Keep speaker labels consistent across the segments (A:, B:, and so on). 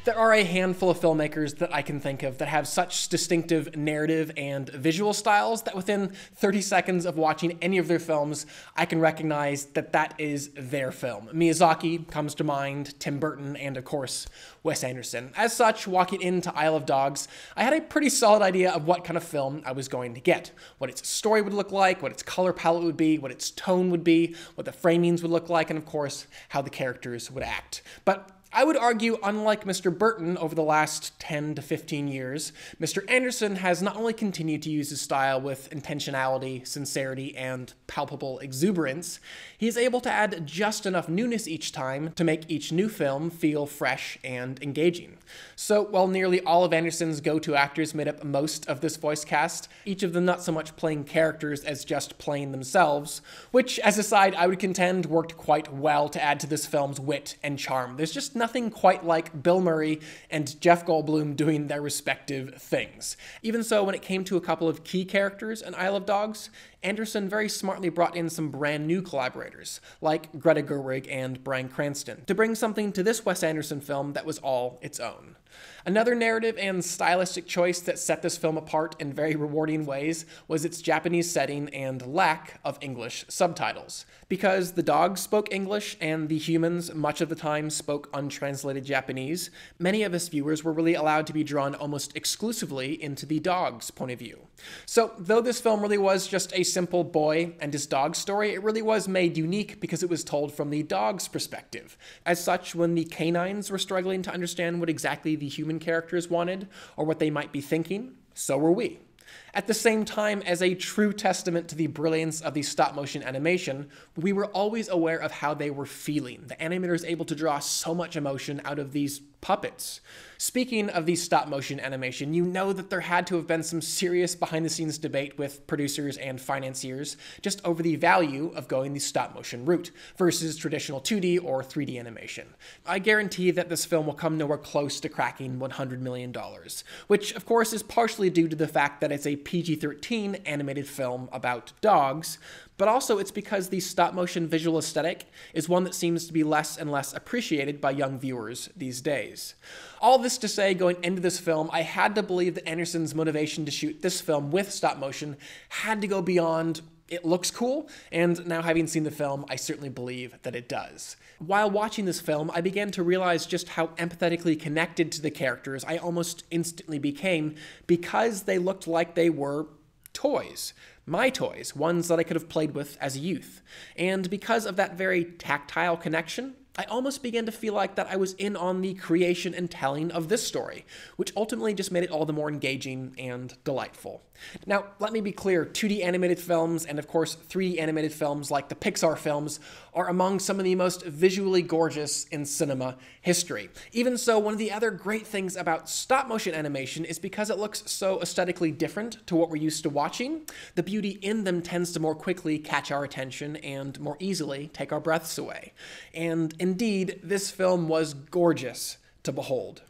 A: There are a handful of filmmakers that I can think of that have such distinctive narrative and visual styles that within 30 seconds of watching any of their films, I can recognize that that is their film. Miyazaki comes to mind, Tim Burton, and of course, Wes Anderson. As such, walking into Isle of Dogs, I had a pretty solid idea of what kind of film I was going to get, what its story would look like, what its color palette would be, what its tone would be, what the framings would look like, and of course, how the characters would act. But I would argue, unlike Mr. Burton over the last 10 to 15 years, Mr. Anderson has not only continued to use his style with intentionality, sincerity, and palpable exuberance, he is able to add just enough newness each time to make each new film feel fresh and engaging. So while nearly all of Anderson's go-to actors made up most of this voice cast, each of them not so much playing characters as just playing themselves, which, as a side, I would contend worked quite well to add to this film's wit and charm. There's just nothing quite like Bill Murray and Jeff Goldblum doing their respective things. Even so, when it came to a couple of key characters in Isle of Dogs, Anderson very smartly brought in some brand new collaborators, like Greta Gerwig and Bryan Cranston, to bring something to this Wes Anderson film that was all its own. Another narrative and stylistic choice that set this film apart in very rewarding ways was its Japanese setting and lack of English subtitles. Because the dogs spoke English and the humans much of the time spoke untranslated Japanese, many of us viewers were really allowed to be drawn almost exclusively into the dog's point of view. So though this film really was just a simple boy and his dog story, it really was made unique because it was told from the dog's perspective. As such, when the canines were struggling to understand what exactly the human characters wanted or what they might be thinking, so were we. At the same time, as a true testament to the brilliance of the stop-motion animation, we were always aware of how they were feeling. The animator is able to draw so much emotion out of these puppets. Speaking of the stop-motion animation, you know that there had to have been some serious behind-the-scenes debate with producers and financiers just over the value of going the stop-motion route versus traditional 2D or 3D animation. I guarantee that this film will come nowhere close to cracking $100 million, which of course is partially due to the fact that it's a PG-13 animated film about dogs, but also it's because the stop-motion visual aesthetic is one that seems to be less and less appreciated by young viewers these days. All this to say, going into this film, I had to believe that Anderson's motivation to shoot this film with stop-motion had to go beyond it looks cool, and now having seen the film, I certainly believe that it does. While watching this film, I began to realize just how empathetically connected to the characters I almost instantly became because they looked like they were toys. My toys, ones that I could have played with as a youth. And because of that very tactile connection, I almost began to feel like that I was in on the creation and telling of this story, which ultimately just made it all the more engaging and delightful. Now, let me be clear, 2D animated films and of course 3D animated films like the Pixar films are among some of the most visually gorgeous in cinema history. Even so, one of the other great things about stop-motion animation is because it looks so aesthetically different to what we're used to watching, the beauty in them tends to more quickly catch our attention and more easily take our breaths away. And indeed, this film was gorgeous to behold.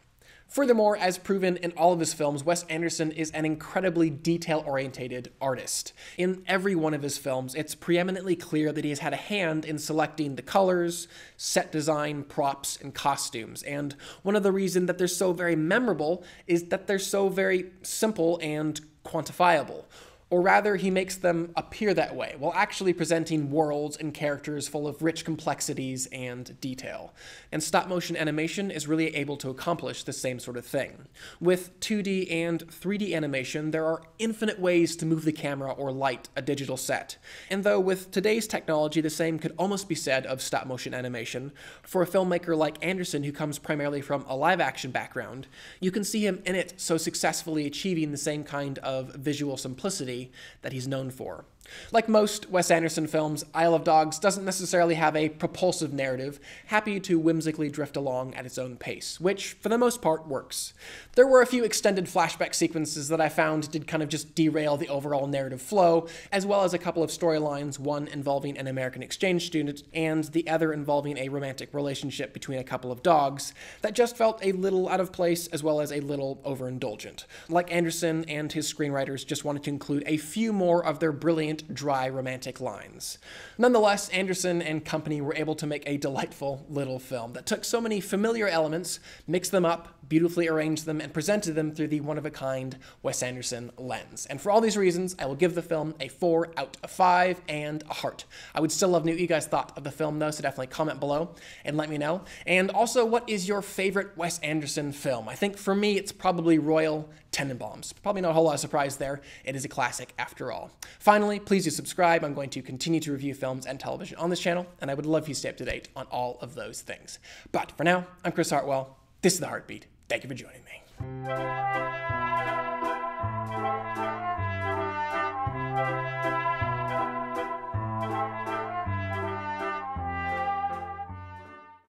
A: Furthermore, as proven in all of his films, Wes Anderson is an incredibly detail-oriented artist. In every one of his films, it's preeminently clear that he has had a hand in selecting the colors, set design, props, and costumes. And one of the reasons that they're so very memorable is that they're so very simple and quantifiable. Or rather, he makes them appear that way, while actually presenting worlds and characters full of rich complexities and detail. And stop-motion animation is really able to accomplish the same sort of thing. With 2D and 3D animation, there are infinite ways to move the camera or light a digital set. And though with today's technology, the same could almost be said of stop-motion animation, for a filmmaker like Anderson who comes primarily from a live-action background, you can see him in it so successfully achieving the same kind of visual simplicity that he's known for. Like most Wes Anderson films, Isle of Dogs doesn't necessarily have a propulsive narrative, happy to whimsically drift along at its own pace, which, for the most part, works. There were a few extended flashback sequences that I found did kind of just derail the overall narrative flow, as well as a couple of storylines, one involving an American exchange student, and the other involving a romantic relationship between a couple of dogs, that just felt a little out of place, as well as a little overindulgent. Like Anderson and his screenwriters just wanted to include a few more of their brilliant, dry romantic lines. Nonetheless, Anderson and company were able to make a delightful little film that took so many familiar elements, mixed them up, beautifully arranged them, and presented them through the one-of-a-kind Wes Anderson lens. And for all these reasons, I will give the film a 4 out of 5 and a heart. I would still love to know what you guys thought of the film, though, so definitely comment below and let me know. And also, what is your favorite Wes Anderson film? I think for me, it's probably Royal Tenenbaums. Probably not a whole lot of surprise there. It is a classic after all. Finally, please do subscribe. I'm going to continue to review films and television on this channel, and I would love if you stay up to date on all of those things. But for now, I'm Chris Hartwell. This is The Heartbeat. Thank you for joining me.